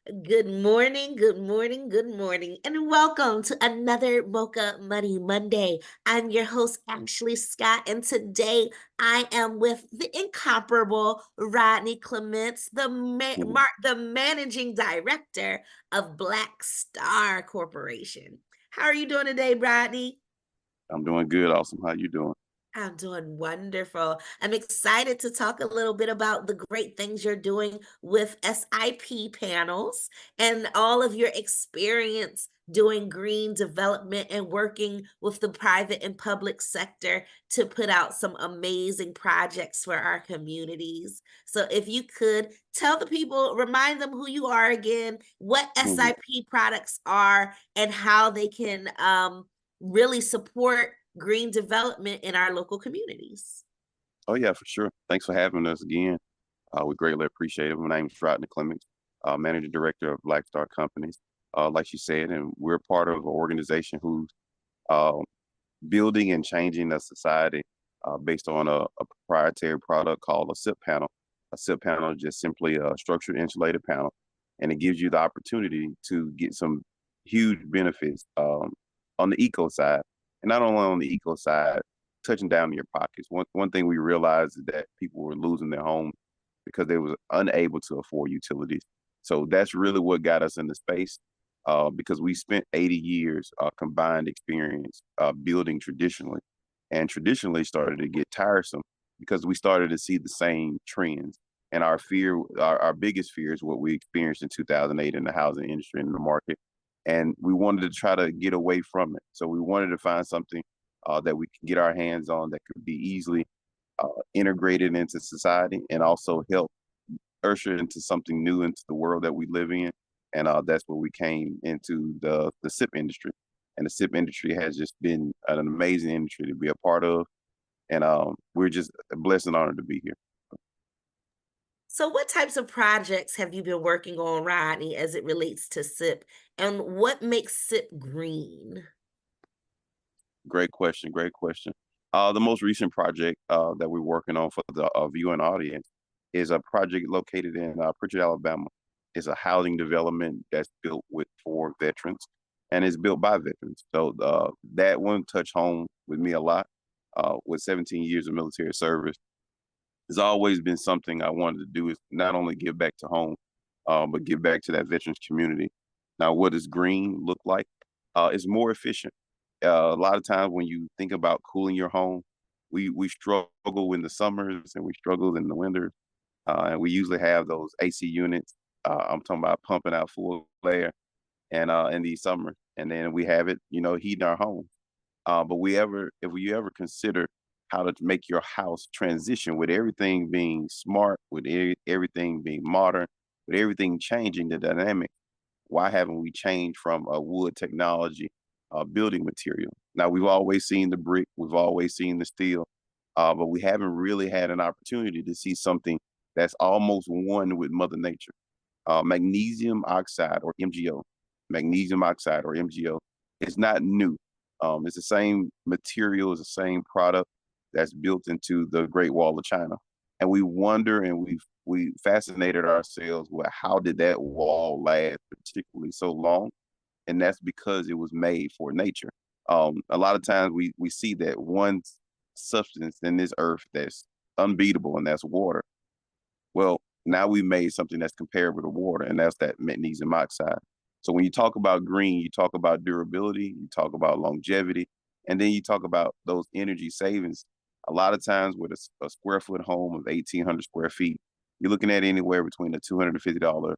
Good morning, good morning, good morning, and welcome to another Mocha Money Monday. I'm your host, Ashley Scott, and today I am with the incomparable Rodney Clements, Mhm. the managing director of Black Star Corporation. How are you doing today, Rodney? I'm doing good. Awesome. How you doing? I'm doing wonderful. I'm excited to talk a little bit about the great things you're doing with SIP panels and all of your experience doing green development and working with the private and public sector to put out some amazing projects for our communities. So, if you could tell the people, remind them who you are again, what Mhm. SIP products are, and how they can really support green development in our local communities. Oh yeah, for sure. Thanks for having us again. We greatly appreciate it. My name is Rodney Clements, Managing Director of Black Star Companies. Like you said, and we're part of an organization who's uh, building and changing a society based on a proprietary product called a SIP panel. A SIP panel is just simply a structured insulated panel, and it gives you the opportunity to get some huge benefits on the eco side, and not only on the eco side, touching down in your pockets. One thing we realized is that people were losing their homes because they was unable to afford utilities. So that's really what got us into space because we spent 80 years combined experience building traditionally, and traditionally started to get tiresome because we started to see the same trends. And our biggest fear is what we experienced in 2008 in the housing industry and in the market. And we wanted to try to get away from it. So we wanted to find something that we could get our hands on that could be easily integrated into society and also help usher into something new into the world that we live in. And that's where we came into the SIP industry. And the SIP industry has just been an amazing industry to be a part of. And we're just blessed and honored to be here. So, what types of projects have you been working on, Rodney, as it relates to SIP? And what makes SIP green? Great question. Great question. The most recent project that we're working on for the viewing audience is a project located in Pritchard, Alabama. It's a housing development that's built for veterans, and it's built by veterans. So that one touched home with me a lot. With 17 years of military service, it's always been something I wanted to do is not only give back to home, but give back to that veterans community. Now, what does green look like? It's more efficient. A lot of times when you think about cooling your home, we struggle in the summers and we struggle in the winters, and we usually have those AC units. I'm talking about pumping out full air, and in the summer, and then we have it, heating our home. But if we ever consider how to make your house transition with everything being smart, with everything being modern, with everything changing the dynamic, why haven't we changed from a wood technology building material? Now we've always seen the brick, we've always seen the steel, but we haven't really had an opportunity to see something that's almost one with Mother Nature. Magnesium oxide or MgO, magnesium oxide or MgO, is not new. It's the same material, it's the same product that's built into the Great Wall of China, and we wonder and we fascinated ourselves with how did that wall last particularly so long, and that's because it was made for nature. A lot of times we see that one substance in this earth that's unbeatable, and that's water. Well, now we made something that's comparable to water, and that's that magnesium oxide. So when you talk about green, you talk about durability, you talk about longevity, and then you talk about those energy savings. A lot of times with a square foot home of 1,800 square feet, you're looking at anywhere between a $250,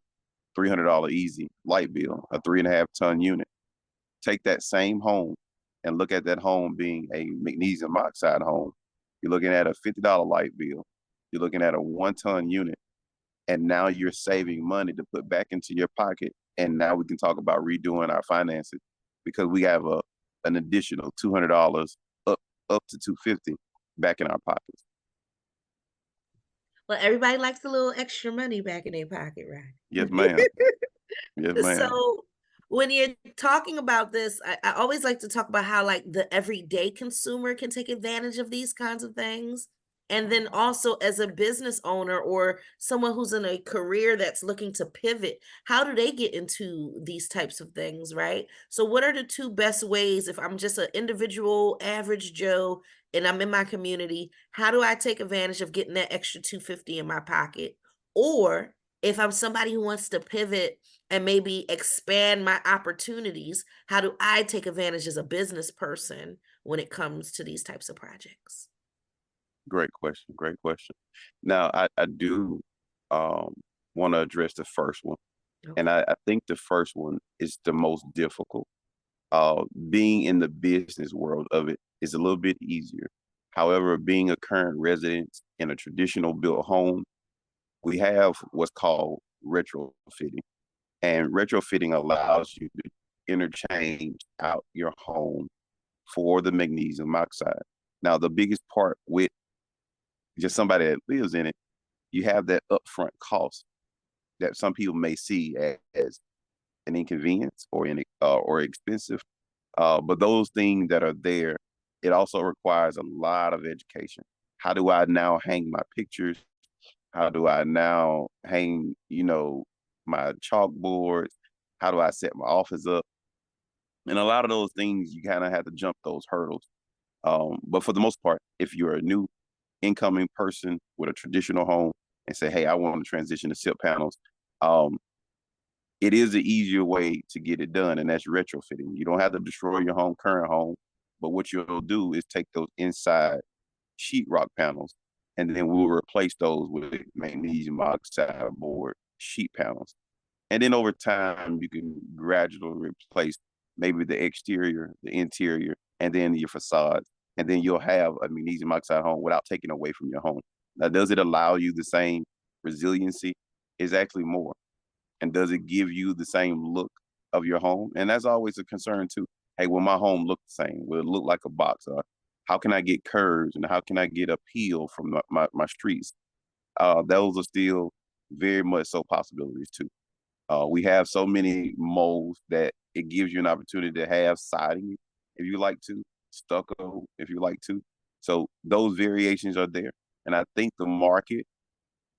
$300 easy light bill, a 3.5 ton unit. Take that same home and look at that home being a magnesium oxide home. You're looking at a $50 light bill. You're looking at a 1 ton unit, and now you're saving money to put back into your pocket. And now we can talk about redoing our finances because we have an additional $200 up to 250 back in our pockets. Well, everybody likes a little extra money back in their pocket, Yes, right? ma'am. Yes, ma'am. So when you're talking about this, I always like to talk about how like the everyday consumer can take advantage of these kinds of things. And then also as a business owner or someone who's in a career that's looking to pivot, how do they get into these types of things, right? So what are the two best ways if I'm just an individual average Joe and I'm in my community, how do I take advantage of getting that extra 250 in my pocket? Or if I'm somebody who wants to pivot and maybe expand my opportunities, how do I take advantage as a business person when it comes to these types of projects? Great question. Great question. Now, I do um, want to address the first one. And Okay. I think the first one is the most difficult. Being in the business world of it is a little bit easier. However, being a current resident in a traditional built home, we have what's called retrofitting. And retrofitting allows you to interchange out your home for the magnesium oxide. Now, the biggest part with just somebody that lives in it, you have that upfront cost that some people may see as an inconvenience or expensive. But those things that are there, it also requires a lot of education. How do I now hang my pictures? How do I now hang, my chalkboards? How do I set my office up? And a lot of those things, you kind of have to jump those hurdles. But for the most part, if you're a new incoming person with a traditional home and say, hey, I want to transition to SIP panels, um, it is an easier way to get it done, and that's retrofitting. You don't have to destroy your current home, but what you'll do is take those inside sheetrock panels, and then we'll replace those with magnesium oxide board sheet panels. And then over time, you can gradually replace maybe the exterior, the interior, and then your facade. And then you'll have a magnesium oxide home without taking away from your home. Now, does it allow you the same resiliency? Is actually more. And does it give you the same look of your home? And that's always a concern too. Hey, will my home look the same? Will it look like a box? Or how can I get curves and how can I get appeal from my streets? Those are still very much so possibilities too. We have so many molds that it gives you an opportunity to have siding if you like to, stucco if you like to. So those variations are there. And I think the market,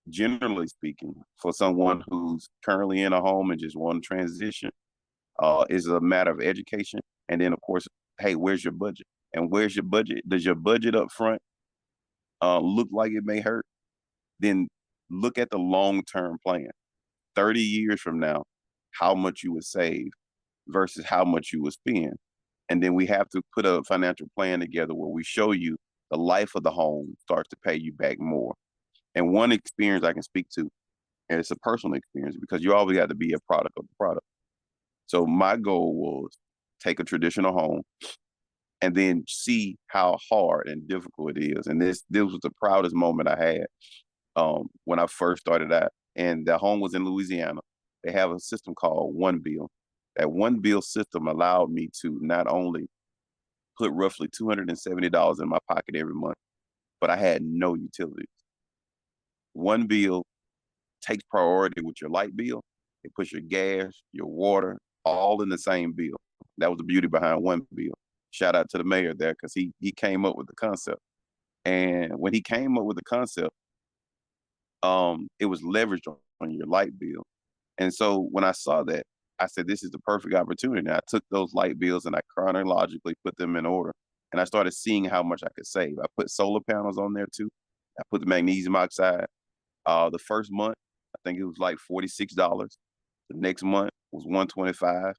generally speaking, for someone who's currently in a home and just want to transition, is a matter of education. And then, of course, hey, where's your budget? And where's your budget? Does your budget up front look like it may hurt? Then look at the long-term plan. 30 years from now, how much you would save versus how much you would spend. And then we have to put a financial plan together where we show you the life of the home starts to pay you back more. And one experience I can speak to, and it's a personal experience because you always got to be a product of the product. So my goal was take a traditional home and then see how hard and difficult it is. And this was the proudest moment I had when I first started out. And the home was in Louisiana. They have a system called One Bill. That One Bill system allowed me to not only put roughly $270 in my pocket every month, but I had no utilities. One Bill takes priority with your light bill. It puts your gas, your water, all in the same bill. That was the beauty behind One Bill. Shout out to the mayor there because he came up with the concept. And when he came up with the concept, it was leveraged on your light bill. And so when I saw that, I said, this is the perfect opportunity. I took those light bills and I chronologically put them in order. And I started seeing how much I could save. I put solar panels on there too. I put the magnesium oxide. The first month, I think it was like $46. The next month was 125.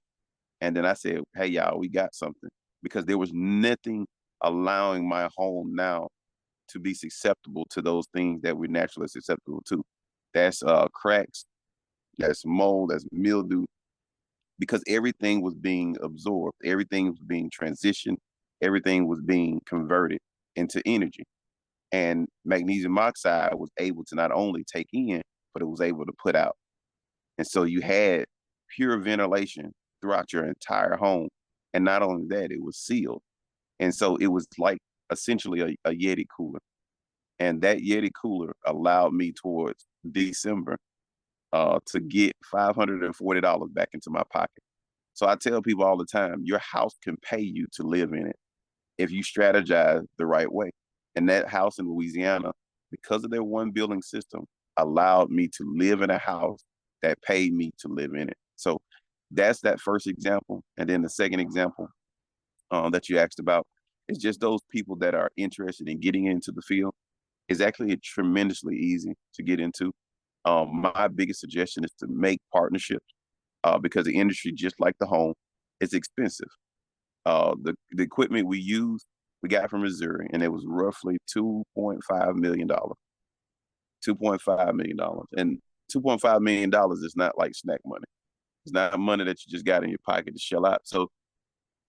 And then I said, hey, y'all, we got something. Because there was nothing allowing my home now to be susceptible to those things that we're naturally susceptible to. That's cracks, that's mold, that's mildew, because everything was being absorbed, everything was being transitioned, everything was being converted into energy. And magnesium oxide was able to not only take in, but it was able to put out. And so you had pure ventilation throughout your entire home. And not only that, it was sealed. And so it was like essentially a Yeti cooler. And that Yeti cooler allowed me towards December to get $540 back into my pocket. So I tell people all the time, your house can pay you to live in it if you strategize the right way. And that house in Louisiana because of their one building system, allowed me to live in a house that paid me to live in it. So that's that first example. And then the second example that you asked about is just those people that are interested in getting into the field. Is actually tremendously easy to get into. My biggest suggestion is to make partnerships because the industry, just like the home, is expensive. The equipment we got from Missouri, and it was roughly $2.5 million. $2.5 million, and $2.5 million is not like snack money. It's not money that you just got in your pocket to shell out. So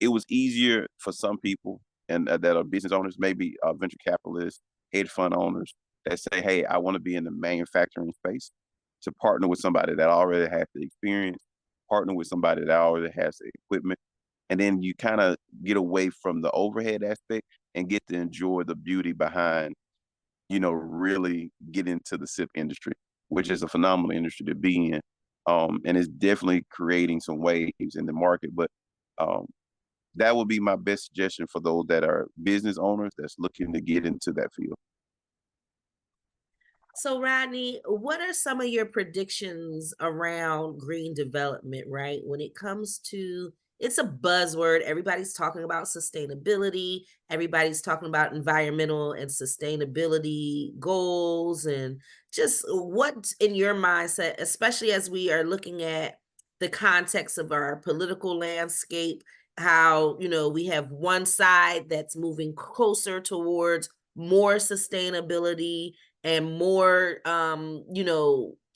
it was easier for some people and that are business owners, maybe venture capitalists, hedge fund owners that say, "Hey, I want to be in the manufacturing space," to partner with somebody that already has the experience, partner with somebody that already has the equipment, and then you kind of get away from the overhead aspect and get to enjoy the beauty behind, really get into the SIP industry, which is a phenomenal industry to be in. And it's definitely creating some waves in the market. But um, that would be my best suggestion for those that are business owners that's looking to get into that field. So, Rodney, what are some of your predictions around green development, right? When it comes to it's a buzzword, everybody's talking about sustainability, everybody's talking about environmental and sustainability goals, and just what in your mindset, especially as we are looking at the context of our political landscape, how, we have one side that's moving closer towards more sustainability and more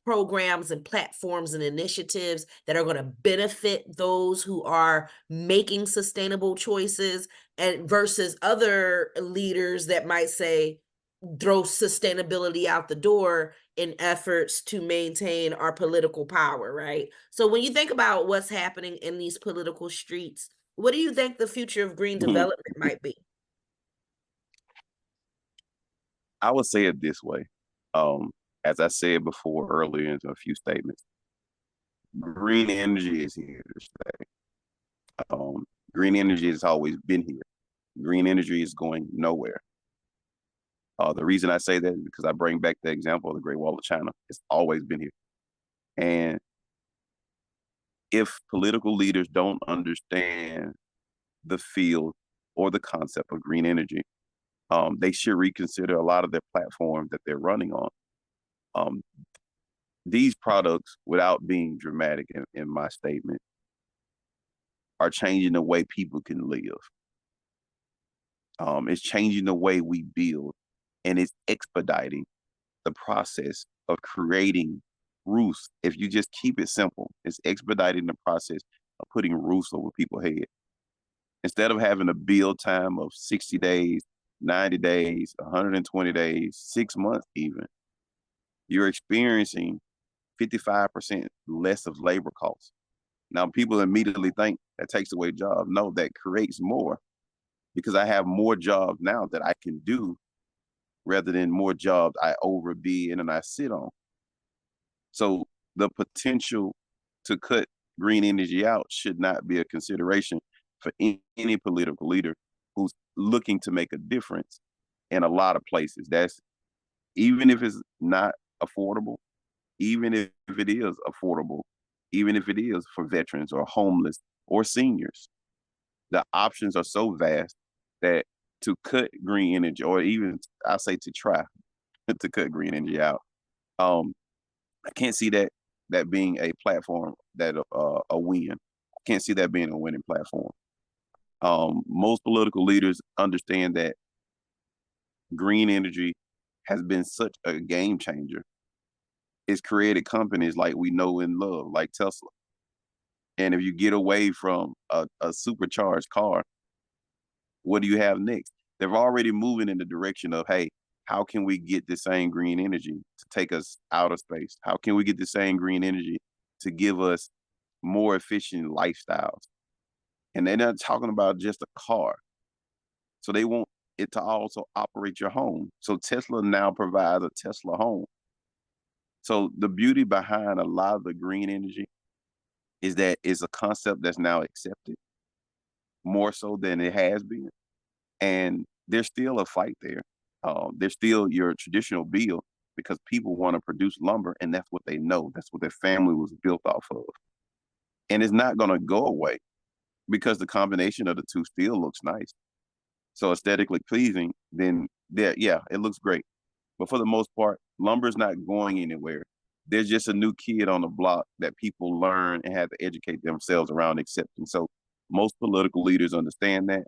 programs and platforms and initiatives that are going to benefit those who are making sustainable choices, and versus other leaders that might say throw sustainability out the door in efforts to maintain our political power, right? So when you think about what's happening in these political streets, what do you think the future of green development might be? I would say it this way. Um, as I said before earlier in a few statements, green energy is here to stay. Green energy has always been here. Green energy is going nowhere. The reason I say that is because I bring back the example of the Great Wall of China. It's always been here. And if political leaders don't understand the field or the concept of green energy, they should reconsider a lot of their platforms that they're running on. Um, these products, without being dramatic in my statement, are changing the way people can live. It's changing the way we build, and it's expediting the process of creating roofs. If you just keep it simple, it's expediting the process of putting roofs over people's head. Instead of having a build time of 60 days, 90 days, 120 days, 6 months even, you're experiencing 55% less of labor costs. Now, people immediately think that takes away jobs. No, that creates more because I have more jobs now that I can do rather than more jobs I overbid and I sit on. So the potential to cut green energy out should not be a consideration for any political leader who's looking to make a difference in a lot of places. That's even if it's not affordable, even if it is affordable, even if it is for veterans or homeless or seniors. The options are so vast that to cut green energy, or even I say to try to cut green energy out, um, I can't see that being a platform that a win. I can't see that being a winning platform. Most political leaders understand that green energy has been such a game changer. It's created companies like we know and love, like Tesla. And if you get away from a supercharged car, what do you have next? They're already moving in the direction of, hey, how can we get the same green energy to take us out of space? How can we get the same green energy to give us more efficient lifestyles? And they're not talking about just a car. So they want it to also operate your home. So Tesla now provides a Tesla home. So the beauty behind a lot of the green energy is that it's a concept that's now accepted more so than it has been. And there's still a fight there. They're still your traditional bill because people want to produce lumber, and that's what they know. That's what their family was built off of, and it's not going to go away because the combination of the two still looks nice. So aesthetically pleasing, then there, yeah, it looks great. But for the most part, lumber's not going anywhere. There's just a new kid on the block that people learn and have to educate themselves around accepting. So most political leaders understand that.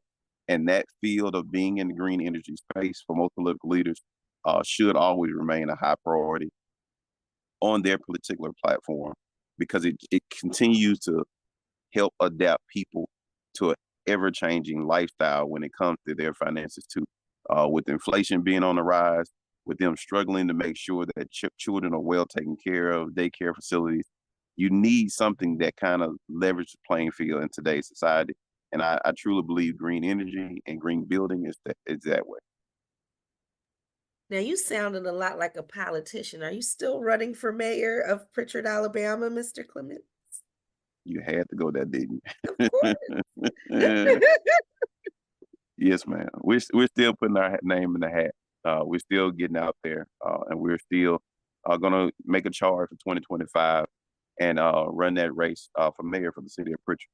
And that field of being in the green energy space for most political leaders should always remain a high priority on their particular platform because it continues to help adapt people to an ever changing lifestyle when it comes to their finances too. With inflation being on the rise, with them struggling to make sure that children are well taken care of, daycare facilities, you need something that kind of leverages the playing field in today's society. And I truly believe green energy and green building is that way. Now you sounded a lot like a politician. Are you still running for mayor of Pritchard, Alabama, Mr. Clement? You had to go there, didn't Of course. you? Yes, ma'am. We're still putting our name in the hat. We're still getting out there, and we're still going to make a charge for 2025 and run that race for mayor for the city of Pritchard.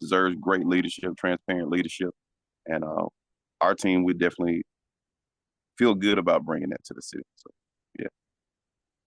Deserves great leadership, transparent leadership, and our team would definitely feel good about bringing that to the city. So, yeah,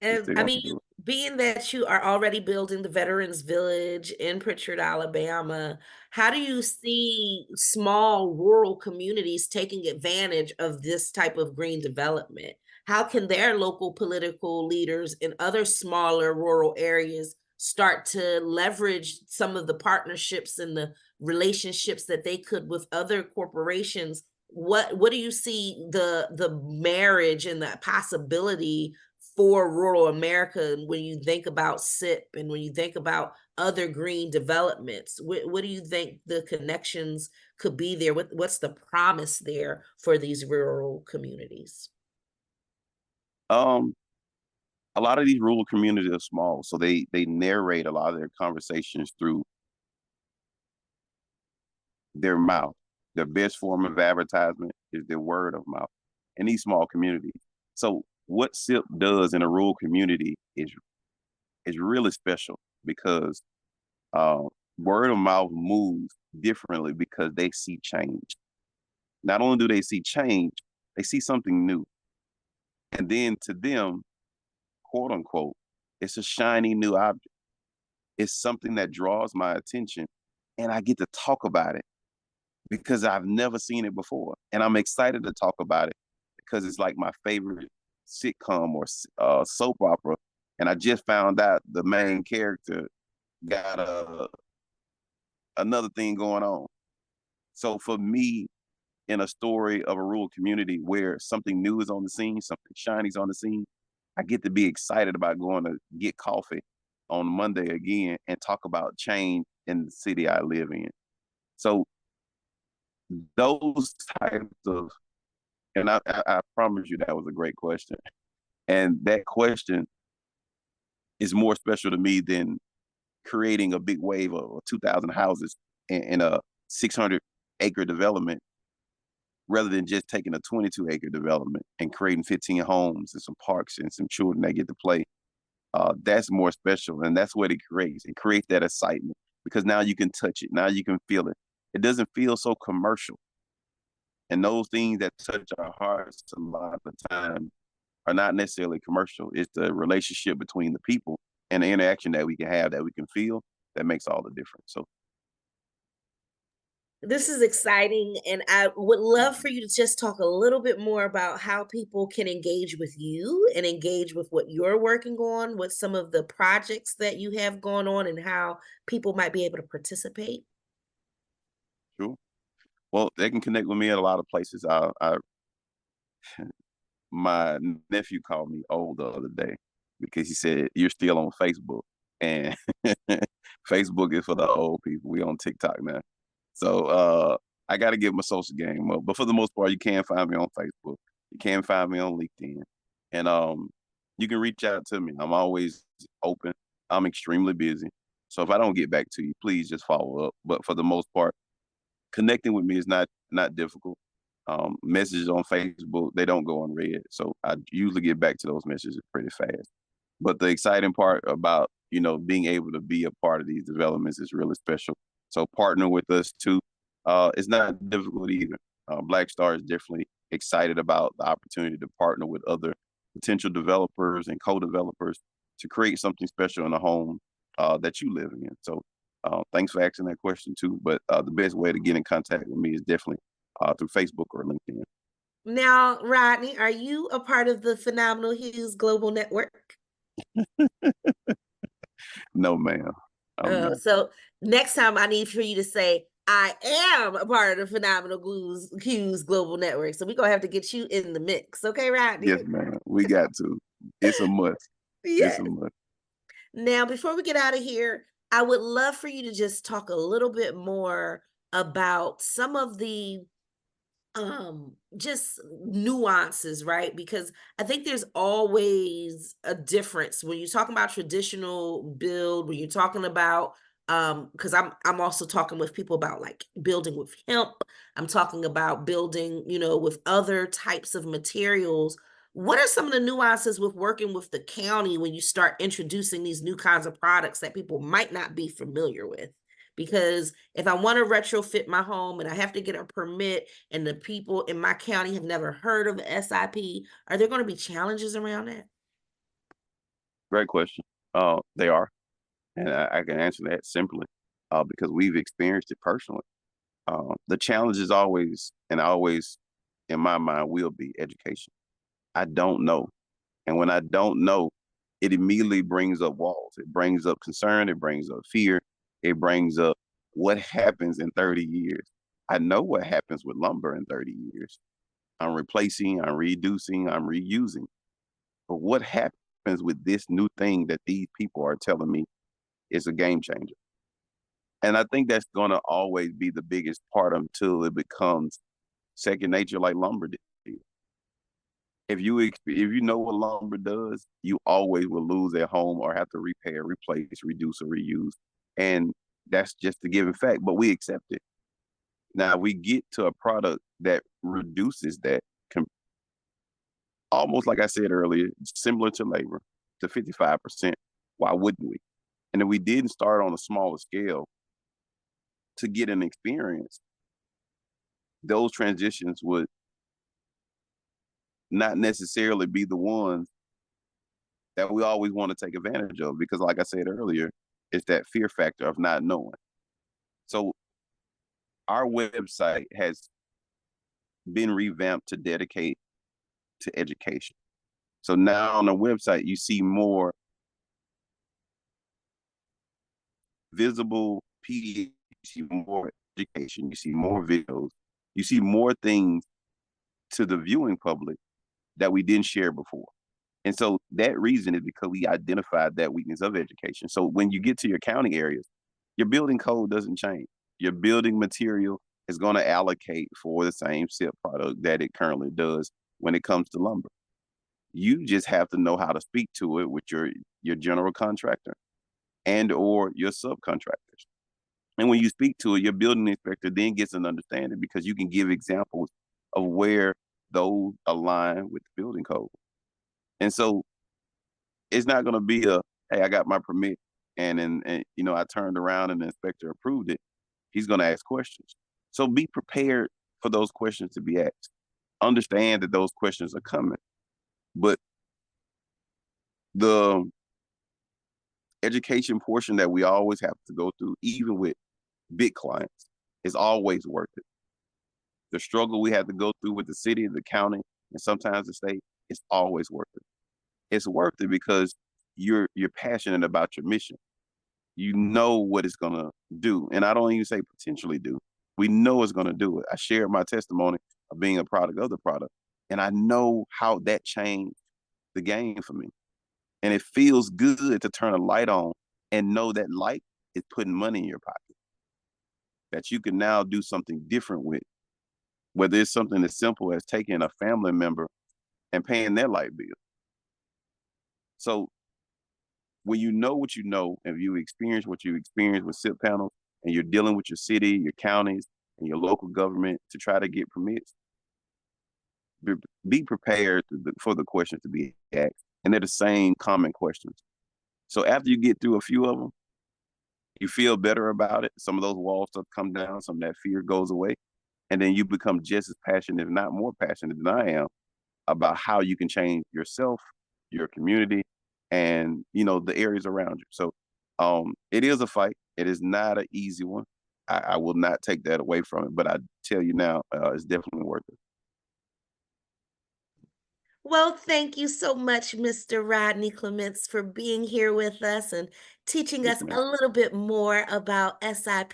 we're And still I going mean, to do it. being that you are already building the Veterans Village in Pritchard, Alabama, how do you see small rural communities taking advantage of this type of green development? How can their local political leaders in other smaller rural areas start to leverage some of the partnerships and the relationships that they could with other corporations? What do you see the marriage and the possibility for rural America when you think about SIP and when you think about other green developments? What do you think the connections could be there? What's the promise there for these rural communities? Um, a lot of these rural communities are small, so they narrate a lot of their conversations through their mouth. The best form of advertisement is their word of mouth in these small communities. So what SIP does in a rural community is really special because uh, word of mouth moves differently because they see change. Not only do they see change, they see something new. And then to them, quote unquote, it's a shiny new object. It's something that draws my attention and I get to talk about it because I've never seen it before. And I'm excited to talk about it because it's like my favorite sitcom or soap opera. And I just found out the main character got another thing going on. So for me, in a story of a rural community where something new is on the scene, something shiny is on the scene, I get to be excited about going to get coffee on Monday again and talk about change in the city I live in. So those types of, and I promise you that was a great question. And that question is more special to me than creating a big wave of 2,000 houses in a 600-acre development rather than just taking a 22-acre development and creating 15 homes and some parks and some children that get to play. That's more special, and that's what it creates. It creates that excitement because now you can touch it. Now you can feel it. It doesn't feel so commercial. And those things that touch our hearts a lot of the time are not necessarily commercial. It's the relationship between the people and the interaction that we can have that we can feel that makes all the difference. So, This is exciting, and I would love for you to just talk a little bit more about how people can engage with you and engage with what you're working on, what some of the projects that you have going on, and how people might be able to participate. sure. Well, they can connect with me at a lot of places. My nephew called me old the other day because he said you're still on Facebook, and Facebook is for the old people. We on TikTok now, so I got to get my social game up. But for the most part, you can find me on Facebook. You can find me on LinkedIn, and you can reach out to me. I'm always open. I'm extremely busy, so if I don't get back to you, please just follow up. But for the most part, connecting with me is not difficult. Messages on Facebook, they don't go unread. So I usually get back to those messages pretty fast. But the exciting part about, being able to be a part of these developments is really special. So partner with us too. It's not difficult either. Black Star is definitely excited about the opportunity to partner with other potential developers and co-developers to create something special in the home that you live in. So thanks for asking that question too. But the best way to get in contact with me is definitely through Facebook or LinkedIn. Now, Rodney, are you a part of the Phenomenal Hughes Global Network? No, ma'am. I'm not. So next time I need for you to say, I am a part of the Phenomenal Hughes Global Network. So we're going to have to get you in the mix. Okay, Rodney? Yes, ma'am. We got to. It's a must. It's Yes. a must. Now, before we get out of here, I would love for you to just talk a little bit more about some of the just nuances, right? Because I think there's always a difference when you're talking about traditional build, when you're talking about because I'm also talking with people about like building with hemp. I'm talking about building, with other types of materials. What are some of the nuances with working with the county when you start introducing these new kinds of products that people might not be familiar with? Because if I want to retrofit my home and I have to get a permit and the people in my county have never heard of SIP, are there going to be challenges around that? Great question. They are, and I can answer that simply because we've experienced it personally. The challenge is always, and always in my mind, will be education. I don't know. And when I don't know, it immediately brings up walls. It brings up concern. It brings up fear. It brings up what happens in 30 years. I know what happens with lumber in 30 years. I'm replacing, I'm reducing, I'm reusing. But what happens with this new thing that these people are telling me is a game changer? And I think that's going to always be the biggest part until it becomes second nature like lumber did. If you know what lumber does, you always will lose at home or have to repair, replace, reduce, or reuse. And that's just a given fact, but we accept it. Now we get to a product that reduces that, almost like I said earlier, similar to labor, to 55%. Why wouldn't we? And if we didn't start on a smaller scale to get an experience, those transitions would not necessarily be the ones that we always want to take advantage of. Because, like I said earlier, it's that fear factor of not knowing. So, our website has been revamped to dedicate to education. So now on the website, you see more visible PDs, you see more education, you see more videos, you see more things to the viewing public that we didn't share before. And so that reason is because we identified that weakness of education. So when you get to your county areas, your building code doesn't change. Your building material is going to allocate for the same SIP product that it currently does when it comes to lumber. You just have to know how to speak to it with your general contractor and or your subcontractors. And when you speak to it, your building inspector then gets an understanding because you can give examples of where those align with the building code. And so it's not going to be hey, I got my permit and I turned around and the inspector approved it. He's going to ask questions. So be prepared for those questions to be asked. Understand that those questions are coming. But the education portion that we always have to go through, even with big clients, is always worth it. The struggle we have to go through with the city, the county, and sometimes the state, it's always worth it. It's worth it because you're passionate about your mission. You know what it's gonna do, and I don't even say potentially do. We know it's gonna do it. I shared my testimony of being a product of the product, and I know how that changed the game for me. And it feels good to turn a light on and know that light is putting money in your pocket that you can now do something different with, whether it's something as simple as taking a family member and paying their light bill. So when you know what you know, and you experience what you experience with SIP panels, and you're dealing with your city, your counties, and your local government to try to get permits, be, be prepared for the questions to be asked, and they're the same common questions. So after you get through a few of them, you feel better about it. Some of those walls stuff come down, some of that fear goes away, and then you become just as passionate, if not more passionate than I am, about how you can change yourself, your community, and the areas around you. So it is a fight. It is not an easy one. I will not take that away from it, but I tell you now, it's definitely worth it. Well, thank you so much, Mr. Rodney Clements, for being here with us and teaching Yes, us ma'am. a little bit more about SIP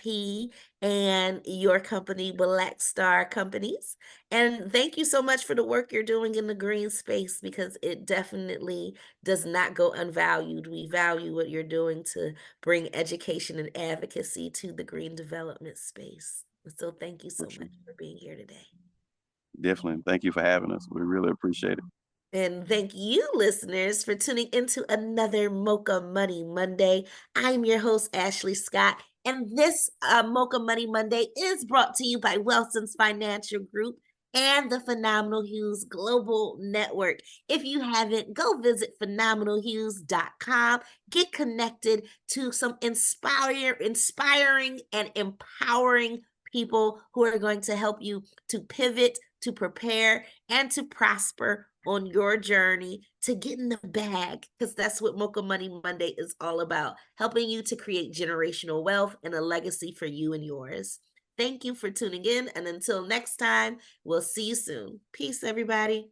and your company, Black Star Companies. And thank you so much for the work you're doing in the green space because it definitely does not go unvalued. We value what you're doing to bring education and advocacy to the green development space. So thank you so much for being here today. Definitely. Thank you for having us. We really appreciate it. And thank you, listeners, for tuning into another Mocha Money Monday. I'm your host, Ashley Scott, and this Mocha Money Monday is brought to you by Wilson's Financial Group and the Phenomenal Hughes Global Network. If you haven't, go visit phenomenalhughes.com. Get connected to some inspiring and empowering people who are going to help you to pivot, to prepare, and to prosper on your journey to get in the bag, because that's what Mocha Money Monday is all about, helping you to create generational wealth and a legacy for you and yours. Thank you for tuning in, and until next time, we'll see you soon. Peace, everybody.